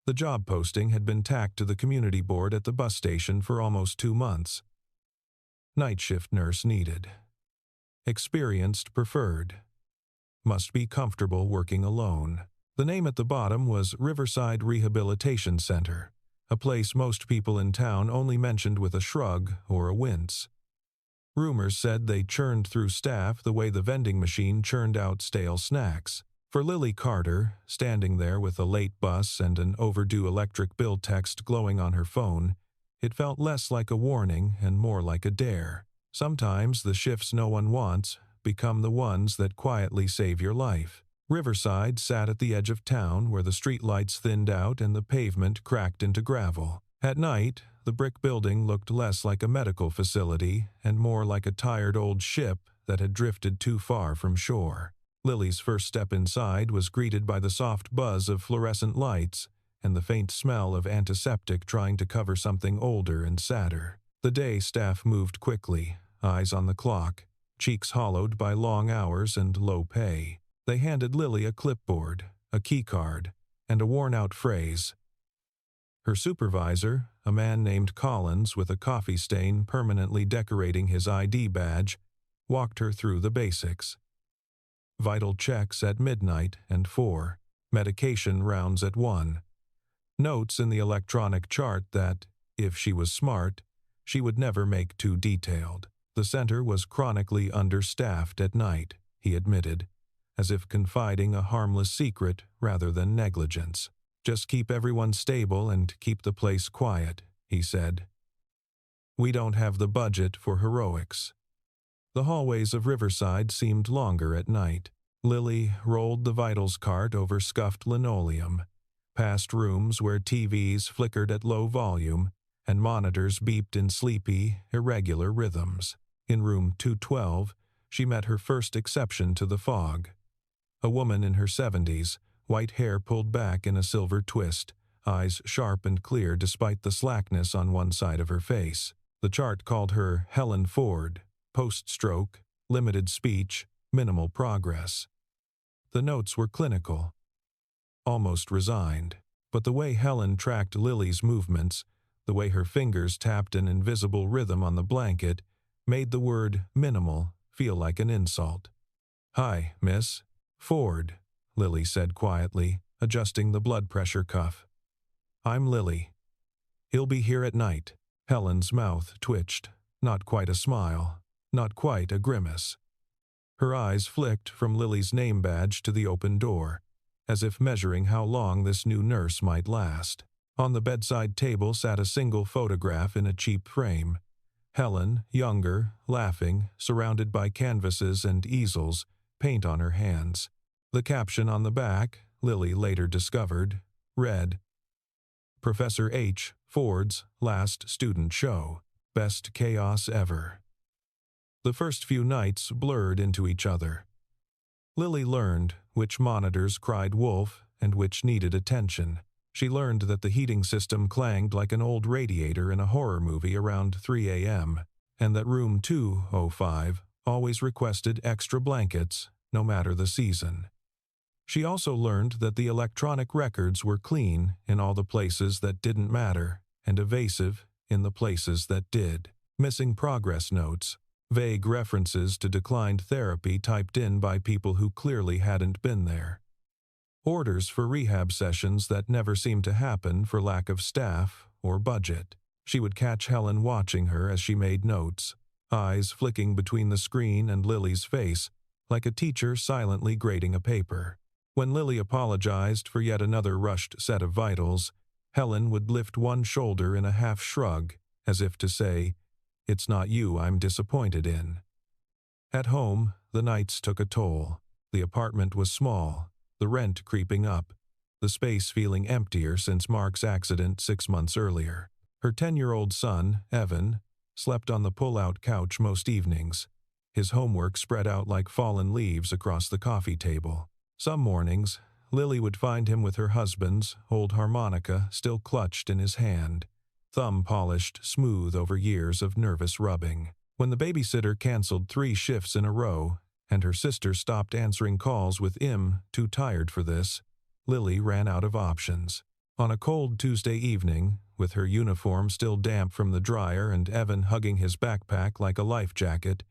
The job posting had been tacked to the community board at the bus station for almost 2 months. Night shift nurse needed. Experienced preferred. Must be comfortable working alone. The name at the bottom was Riverside Rehabilitation Center, a place most people in town only mentioned with a shrug or a wince. Rumors said they churned through staff the way the vending machine churned out stale snacks. For Lily Carter, standing there with a late bus and an overdue electric bill text glowing on her phone, it felt less like a warning and more like a dare. Sometimes the shifts no one wants become the ones that quietly save your life. Riverside sat at the edge of town where the streetlights thinned out and the pavement cracked into gravel. At night, the brick building looked less like a medical facility and more like a tired old ship that had drifted too far from shore. Lily's first step inside was greeted by the soft buzz of fluorescent lights and the faint smell of antiseptic trying to cover something older and sadder. The day staff moved quickly, eyes on the clock, cheeks hollowed by long hours and low pay. They handed Lily a clipboard, a keycard, and a worn-out phrase. Her supervisor, a man named Collins with a coffee stain permanently decorating his ID badge, walked her through the basics. Vital checks at midnight and 4, medication rounds at 1. Notes in the electronic chart that, if she was smart, she would never make too detailed. The center was chronically understaffed at night, he admitted, as if confiding a harmless secret rather than negligence. Just keep everyone stable and keep the place quiet, he said. We don't have the budget for heroics. The hallways of Riverside seemed longer at night. Lily rolled the vitals cart over scuffed linoleum, past rooms where TVs flickered at low volume and monitors beeped in sleepy, irregular rhythms. In room 212, she met her first exception to the fog. A woman in her 70s, white hair pulled back in a silver twist, eyes sharp and clear despite the slackness on one side of her face. The chart called her Helen Ford, post-stroke, limited speech, minimal progress. The notes were clinical, almost resigned, but the way Helen tracked Lily's movements, the way her fingers tapped an invisible rhythm on the blanket, made the word minimal feel like an insult. Hi, miss. Ford, Lily said quietly, adjusting the blood pressure cuff. I'm Lily. He'll be here at night. Helen's mouth twitched, not quite a smile, not quite a grimace. Her eyes flicked from Lily's name badge to the open door, as if measuring how long this new nurse might last. On the bedside table sat a single photograph in a cheap frame. Helen, younger, laughing, surrounded by canvases and easels, paint on her hands. The caption on the back, Lily later discovered, read, Professor H. Ford's last student show. Best chaos ever. The first few nights blurred into each other. Lily learned which monitors cried wolf and which needed attention. She learned that the heating system clanged like an old radiator in a horror movie around 3 a.m., and that room 205 always requested extra blankets, no matter the season. She also learned that the electronic records were clean in all the places that didn't matter and evasive in the places that did. Missing progress notes, vague references to declined therapy typed in by people who clearly hadn't been there. Orders for rehab sessions that never seemed to happen for lack of staff or budget. She would catch Helen watching her as she made notes, eyes flicking between the screen and Lily's face, like a teacher silently grading a paper. When Lily apologized for yet another rushed set of vitals, Helen would lift one shoulder in a half shrug, as if to say, "It's not you I'm disappointed in." At home, the nights took a toll. The apartment was small, the rent creeping up, the space feeling emptier since Mark's accident 6 months earlier. Her 10-year-old son, Evan, slept on the pull-out couch most evenings, his homework spread out like fallen leaves across the coffee table. Some mornings, Lily would find him with her husband's old harmonica still clutched in his hand, thumb polished smooth over years of nervous rubbing. When the babysitter canceled 3 shifts in a row, and her sister stopped answering calls with too tired for this, Lily ran out of options. On a cold Tuesday evening, with her uniform still damp from the dryer and Evan hugging his backpack like a life jacket,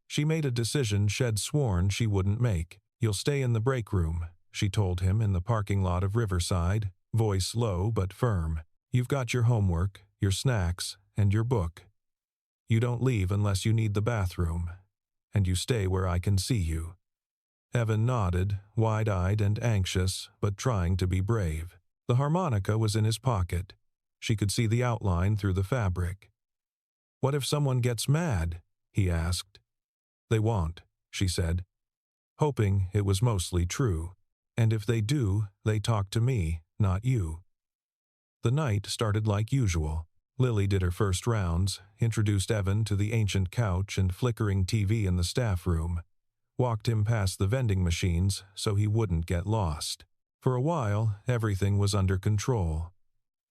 she made a decision she'd sworn she wouldn't make. "You'll stay in the break room," she told him in the parking lot of Riverside, voice low but firm. "You've got your homework, your snacks, and your book. You don't leave unless you need the bathroom, and you stay where I can see you." Evan nodded, wide-eyed and anxious, but trying to be brave. The harmonica was in his pocket. She could see the outline through the fabric. "What if someone gets mad?" he asked. "They won't," she said, hoping it was mostly true. "And if they do, they talk to me, not you." The night started like usual. Lily did her first rounds, introduced Evan to the ancient couch and flickering TV in the staff room, walked him past the vending machines so he wouldn't get lost. For a while, everything was under control.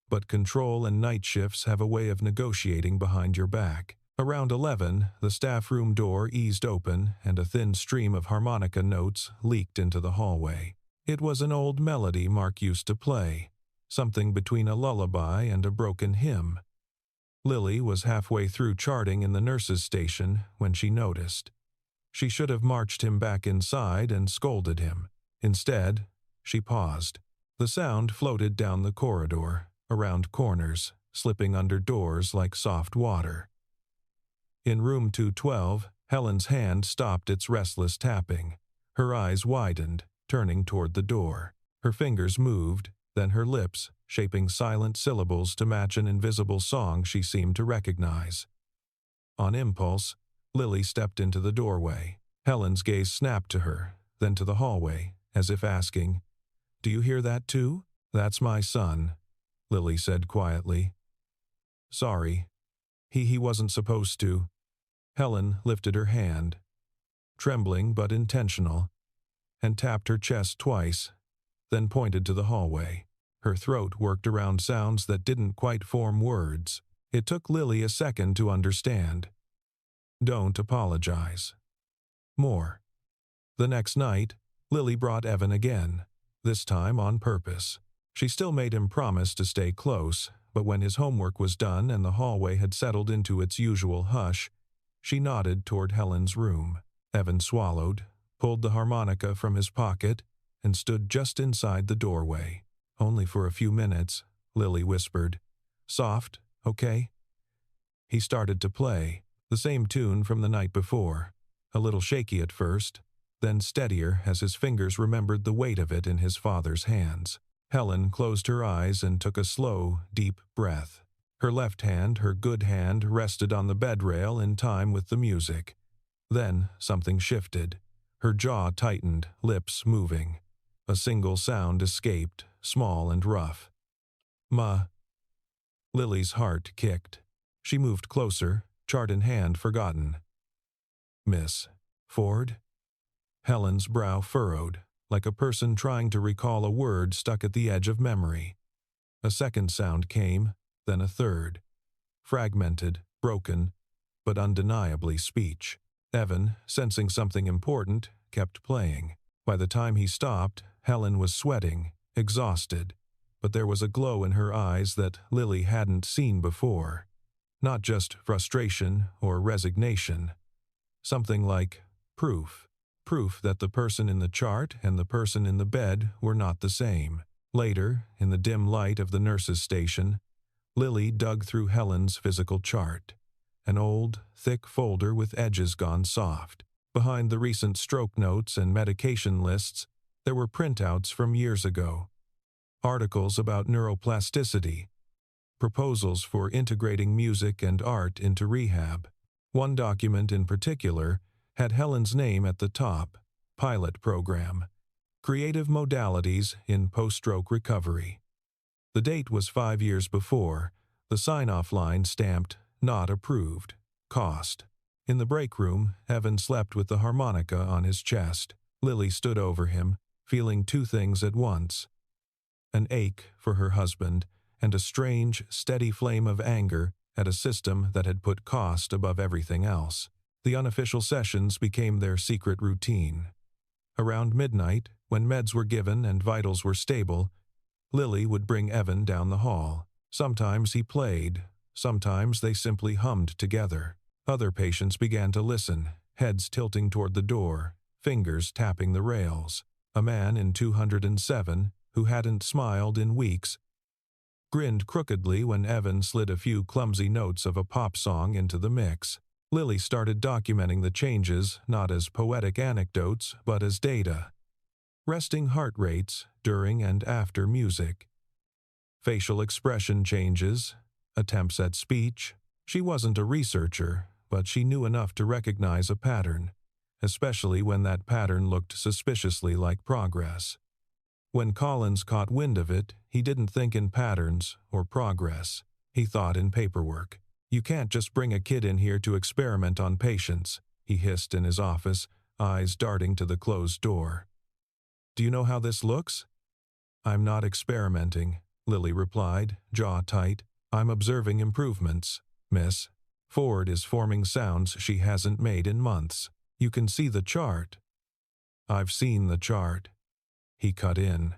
But control and night shifts have a way of negotiating behind your back. Around 11, the staff room door eased open and a thin stream of harmonica notes leaked into the hallway. It was an old melody Mark used to play, something between a lullaby and a broken hymn. Lily was halfway through charting in the nurse's station when she noticed. She should have marched him back inside and scolded him. Instead, she paused. The sound floated down the corridor, around corners, slipping under doors like soft water. In room 212, Helen's hand stopped its restless tapping. Her eyes widened, turning toward the door. Her fingers moved, then her lips, shaping silent syllables to match an invisible song she seemed to recognize. On impulse, Lily stepped into the doorway. Helen's gaze snapped to her, then to the hallway, as if asking, "Do you hear that too?" "That's my son," Lily said quietly. "Sorry. He wasn't supposed to." Helen lifted her hand, trembling but intentional, and tapped her chest twice, then pointed to the hallway. Her throat worked around sounds that didn't quite form words. It took Lily a second to understand. "Don't apologize." More. The next night, Lily brought Evan again, this time on purpose. She still made him promise to stay close, but when his homework was done and the hallway had settled into its usual hush, she nodded toward Helen's room. Evan swallowed, pulled the harmonica from his pocket, and stood just inside the doorway. "Only for a few minutes," Lily whispered. "Soft, okay?" He started to play, the same tune from the night before, a little shaky at first, then steadier as his fingers remembered the weight of it in his father's hands. Helen closed her eyes and took a slow, deep breath. Her left hand, her good hand, rested on the bed rail in time with the music. Then something shifted. Her jaw tightened, lips moving. A single sound escaped, small and rough. "Ma." Lily's heart kicked. She moved closer, chart in hand forgotten. "Miss Ford?" Helen's brow furrowed, like a person trying to recall a word stuck at the edge of memory. A second sound came, then a third. Fragmented, broken, but undeniably speech. Evan, sensing something important, kept playing. By the time he stopped, Helen was sweating, exhausted, but there was a glow in her eyes that Lily hadn't seen before. Not just frustration or resignation. Something like proof. Proof that the person in the chart and the person in the bed were not the same. Later, in the dim light of the nurse's station, Lily dug through Helen's physical chart. An old, thick folder with edges gone soft. Behind the recent stroke notes and medication lists, there were printouts from years ago. Articles about neuroplasticity. Proposals for integrating music and art into rehab. One document in particular had Helen's name at the top, Pilot Program, Creative Modalities in Post-Stroke Recovery. The date was 5 years before, the sign-off line stamped, Not Approved, Cost. In the break room, Evan slept with the harmonica on his chest. Lily stood over him, feeling two things at once. An ache for her husband, and a strange, steady flame of anger at a system that had put cost above everything else. The unofficial sessions became their secret routine. Around midnight, when meds were given and vitals were stable, Lily would bring Evan down the hall. Sometimes he played, sometimes they simply hummed together. Other patients began to listen, heads tilting toward the door, fingers tapping the rails. A man in 207, who hadn't smiled in weeks, grinned crookedly when Evan slid a few clumsy notes of a pop song into the mix. Lily started documenting the changes not as poetic anecdotes but as data. Resting heart rates during and after music. Facial expression changes, attempts at speech. She wasn't a researcher, but she knew enough to recognize a pattern, especially when that pattern looked suspiciously like progress. When Collins caught wind of it, he didn't think in patterns or progress. He thought in paperwork. "You can't just bring a kid in here to experiment on patients," he hissed in his office, eyes darting to the closed door. "Do you know how this looks?" "I'm not experimenting," Lily replied, jaw tight. "I'm observing improvements, miss. Ford is forming sounds she hasn't made in months. You can see the chart." "I've seen the chart," he cut in.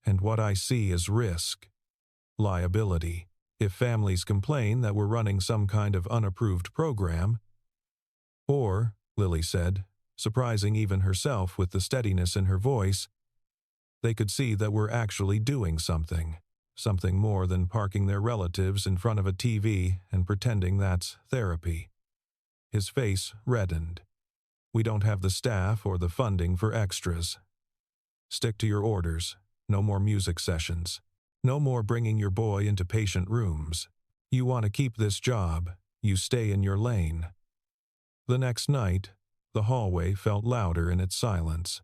"And what I see is risk. Liability. If families complain that we're running some kind of unapproved program." "Or," Lily said, surprising even herself with the steadiness in her voice, "they could see that we're actually doing something more than parking their relatives in front of a TV and pretending that's therapy." His face reddened. "We don't have the staff or the funding for extras. Stick to your orders. No more music sessions. No more bringing your boy into patient rooms. You want to keep this job, you stay in your lane." The next night, the hallway felt louder in its silence.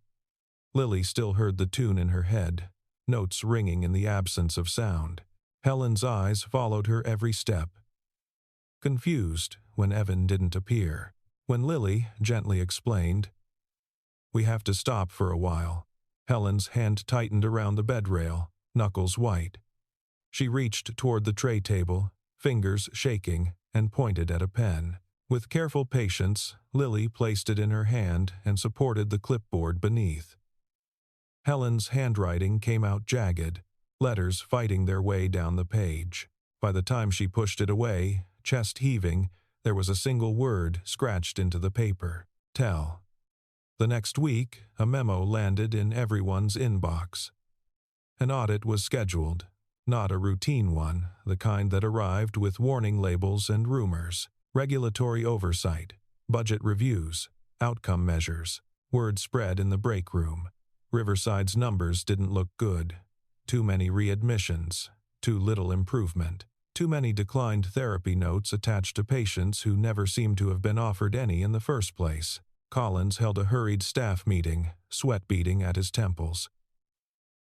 Lily still heard the tune in her head, notes ringing in the absence of sound. Helen's eyes followed her every step. Confused when Evan didn't appear. When Lily gently explained, "We have to stop for a while," Helen's hand tightened around the bed rail, knuckles white. She reached toward the tray table, fingers shaking, and pointed at a pen. With careful patience, Lily placed it in her hand and supported the clipboard beneath. Helen's handwriting came out jagged, letters fighting their way down the page. By the time she pushed it away, chest heaving, there was a single word scratched into the paper: "Tell." The next week, a memo landed in everyone's inbox. An audit was scheduled, not a routine one, the kind that arrived with warning labels and rumors. Regulatory oversight, budget reviews, outcome measures. Word spread in the break room. Riverside's numbers didn't look good. Too many readmissions, too little improvement, too many declined therapy notes attached to patients who never seemed to have been offered any in the first place. Collins held a hurried staff meeting, sweat beading at his temples.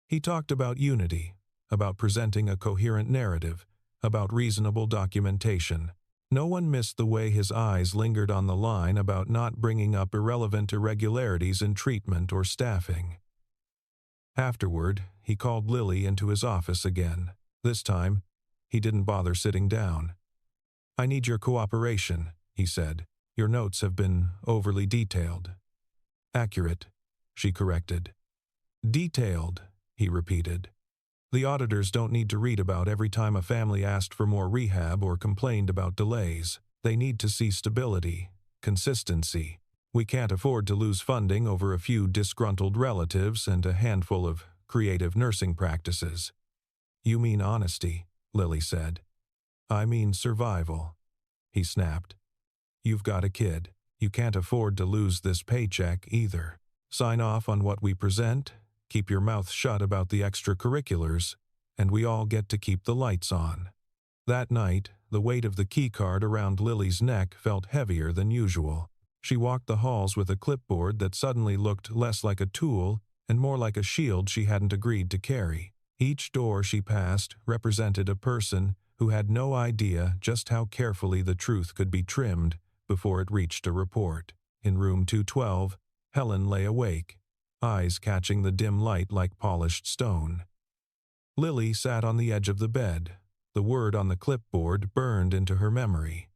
He talked about unity, about presenting a coherent narrative, about reasonable documentation. No one missed the way his eyes lingered on the line about not bringing up irrelevant irregularities in treatment or staffing. Afterward, he called Lily into his office again. This time, he didn't bother sitting down. "I need your cooperation," he said. "Your notes have been overly detailed." "Accurate," she corrected. "Detailed," he repeated. "The auditors don't need to read about every time a family asked for more rehab or complained about delays. They need to see stability, consistency. We can't afford to lose funding over a few disgruntled relatives and a handful of creative nursing practices." "You mean honesty," Lily said. "I mean survival," he snapped. "You've got a kid. You can't afford to lose this paycheck either. Sign off on what we present, keep your mouth shut about the extracurriculars, and we all get to keep the lights on." That night, the weight of the keycard around Lily's neck felt heavier than usual. She walked the halls with a clipboard that suddenly looked less like a tool and more like a shield she hadn't agreed to carry. Each door she passed represented a person who had no idea just how carefully the truth could be trimmed before it reached a report. In room 212, Helen lay awake, eyes catching the dim light like polished stone. Lily sat on the edge of the bed. The word on the clipboard burned into her memory.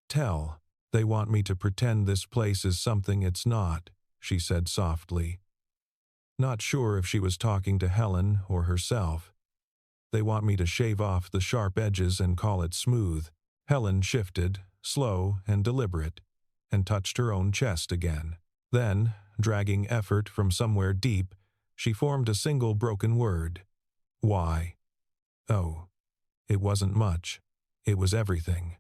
"Tell. They want me to pretend this place is something it's not," she said softly. not sure if she was talking to Helen or herself. They want me to shave off the sharp edges and call it smooth. Helen shifted, slow and deliberate, and touched her own chest again. Then, dragging effort from somewhere deep, she formed a single broken word. Why? Oh, it wasn't much. It was everything.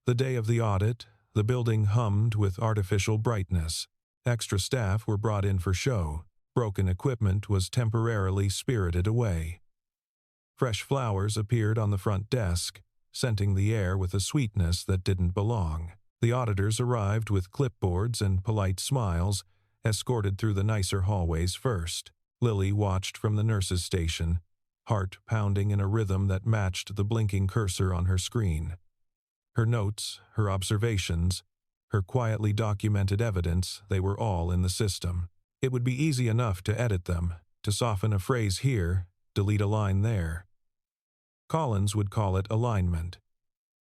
The day of the audit, the building hummed with artificial brightness. Extra staff were brought in for show. Broken equipment was temporarily spirited away. Fresh flowers appeared on the front desk, scenting the air with a sweetness that didn't belong. The auditors arrived with clipboards and polite smiles, escorted through the nicer hallways first. Lily watched from the nurse's station, heart pounding in a rhythm that matched the blinking cursor on her screen. Her notes, her observations, her quietly documented evidence, they were all in the system. It would be easy enough to edit them, to soften a phrase here, delete a line there. Collins would call it alignment.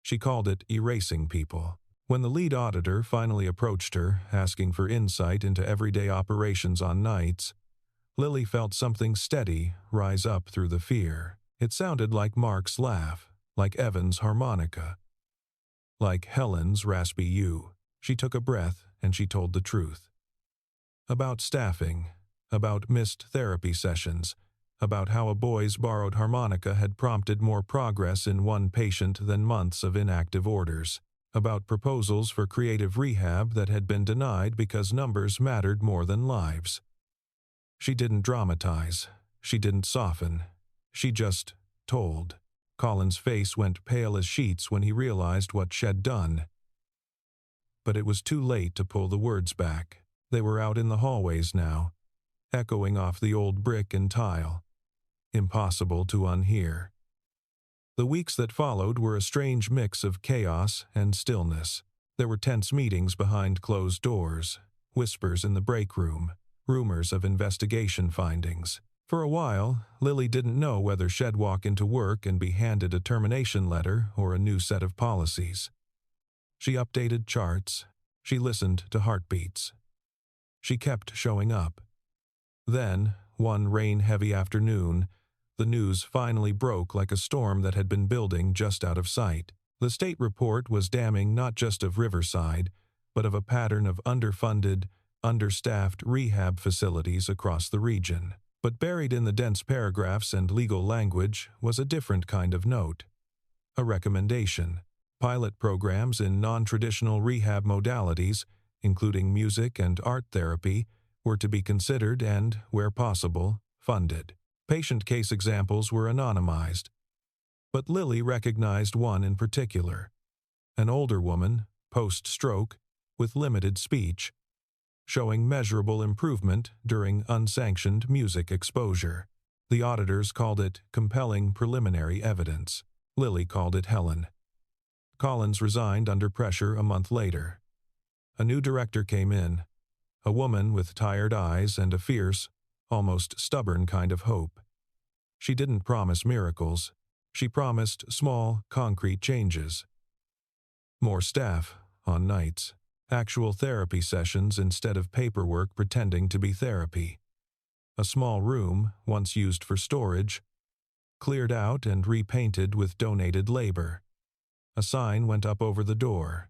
She called it erasing people. When the lead auditor finally approached her, asking for insight into everyday operations on nights, Lily felt something steady rise up through the fear. It sounded like Mark's laugh, like Evan's harmonica, like Helen's raspy "you." She took a breath and she told the truth. About staffing, about missed therapy sessions, about how a boy's borrowed harmonica had prompted more progress in one patient than months of inactive orders, about proposals for creative rehab that had been denied because numbers mattered more than lives. She didn't dramatize. She didn't soften. She just told. Colin's face went pale as sheets when he realized what she'd done. But it was too late to pull the words back. They were out in the hallways now, echoing off the old brick and tile. Impossible to unhear. The weeks that followed were a strange mix of chaos and stillness. There were tense meetings behind closed doors, whispers in the break room, rumors of investigation findings. For a while, Lily didn't know whether she'd walk into work and be handed a termination letter or a new set of policies. She updated charts. She listened to heartbeats. She kept showing up. Then, one rain-heavy afternoon, the news finally broke like a storm that had been building just out of sight. The state report was damning not just of Riverside, but of a pattern of underfunded, understaffed rehab facilities across the region. But buried in the dense paragraphs and legal language was a different kind of note. A recommendation. Pilot programs in non-traditional rehab modalities, including music and art therapy, were to be considered and, where possible, funded. Patient case examples were anonymized. But Lily recognized one in particular. An older woman, post-stroke, with limited speech, showing measurable improvement during unsanctioned music exposure. The auditors called it compelling preliminary evidence. Lily called it Helen. Collins resigned under pressure a month later. A new director came in, a woman with tired eyes and a fierce, almost stubborn kind of hope. She didn't promise miracles. She promised small, concrete changes. More staff on nights. Actual therapy sessions instead of paperwork pretending to be therapy. A small room, once used for storage, cleared out and repainted with donated labor. A sign went up over the door.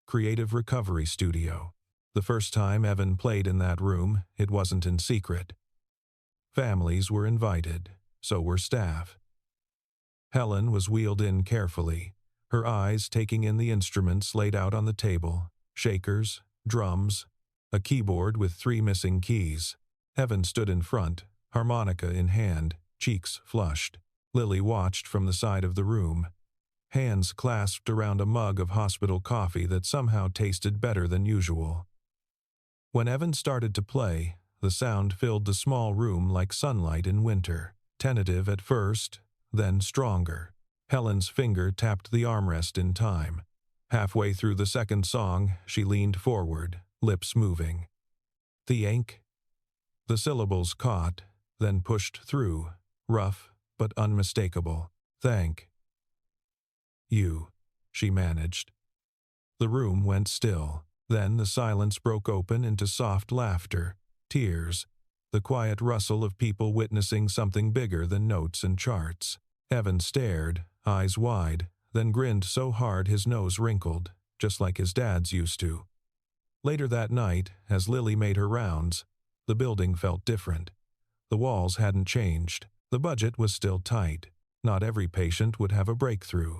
Creative Recovery Studio. The first time Evan played in that room, it wasn't in secret. Families were invited, so were staff. Helen was wheeled in carefully, her eyes taking in the instruments laid out on the table. Shakers, drums, a keyboard with 3 missing keys. Evan stood in front, harmonica in hand, cheeks flushed. Lily watched from the side of the room, hands clasped around a mug of hospital coffee that somehow tasted better than usual. When Evan started to play, the sound filled the small room like sunlight in winter, tentative at first, then stronger. Helen's finger tapped the armrest in time. Halfway through the second song, she leaned forward, lips moving. "Thank." The syllables caught, then pushed through, rough but unmistakable. "Thank you," she managed. The room went still. Then the silence broke open into soft laughter, tears, the quiet rustle of people witnessing something bigger than notes and charts. Evan stared, eyes wide, then grinned so hard his nose wrinkled, just like his dad's used to. Later that night, as Lily made her rounds, the building felt different. The walls hadn't changed. The budget was still tight. Not every patient would have a breakthrough.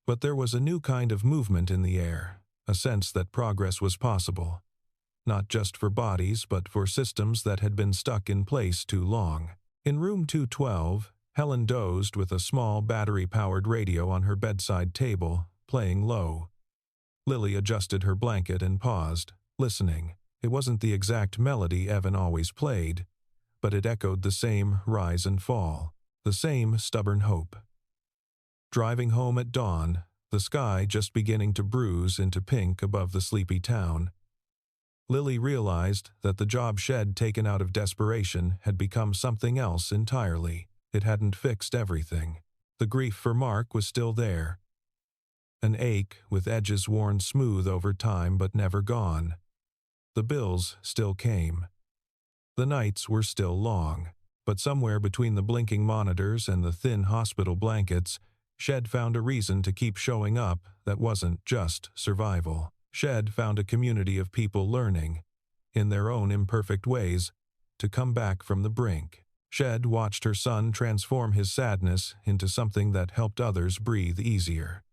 But there was a new kind of movement in the air, a sense that progress was possible. Not just for bodies, but for systems that had been stuck in place too long. In room 212, Helen dozed with a small battery-powered radio on her bedside table, playing low. Lily adjusted her blanket and paused, listening. It wasn't the exact melody Evan always played, but it echoed the same rise and fall, the same stubborn hope. Driving home at dawn, the sky just beginning to bruise into pink above the sleepy town, Lily realized that the job she'd taken out of desperation had become something else entirely. It hadn't fixed everything. The grief for Mark was still there. An ache with edges worn smooth over time but never gone. The bills still came. The nights were still long, but somewhere between the blinking monitors and the thin hospital blankets, Shed found a reason to keep showing up that wasn't just survival. Shed found a community of people learning, in their own imperfect ways, to come back from the brink. Shed watched her son transform his sadness into something that helped others breathe easier.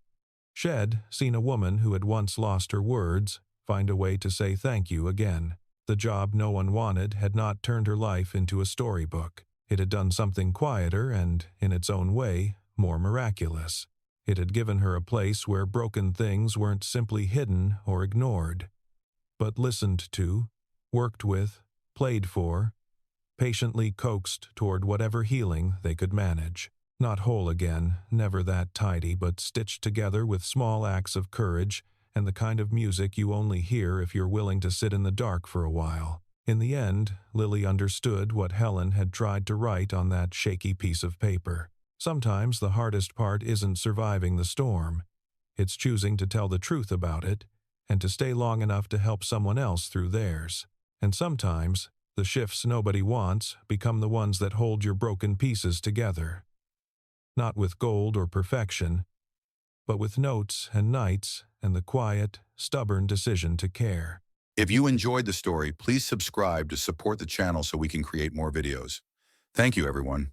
Shed seen a woman who had once lost her words find a way to say thank you again. The job no one wanted had not turned her life into a storybook. It had done something quieter and, in its own way, more miraculous. It had given her a place where broken things weren't simply hidden or ignored, but listened to, worked with, played for, patiently coaxed toward whatever healing they could manage. Not whole again, never that tidy, but stitched together with small acts of courage and the kind of music you only hear if you're willing to sit in the dark for a while. In the end, Lily understood what Helen had tried to write on that shaky piece of paper. Sometimes the hardest part isn't surviving the storm. It's choosing to tell the truth about it and to stay long enough to help someone else through theirs. And sometimes, the shifts nobody wants become the ones that hold your broken pieces together. Not with gold or perfection, but with notes and nights and the quiet, stubborn decision to care. If you enjoyed the story, please subscribe to support the channel so we can create more videos. Thank you, everyone.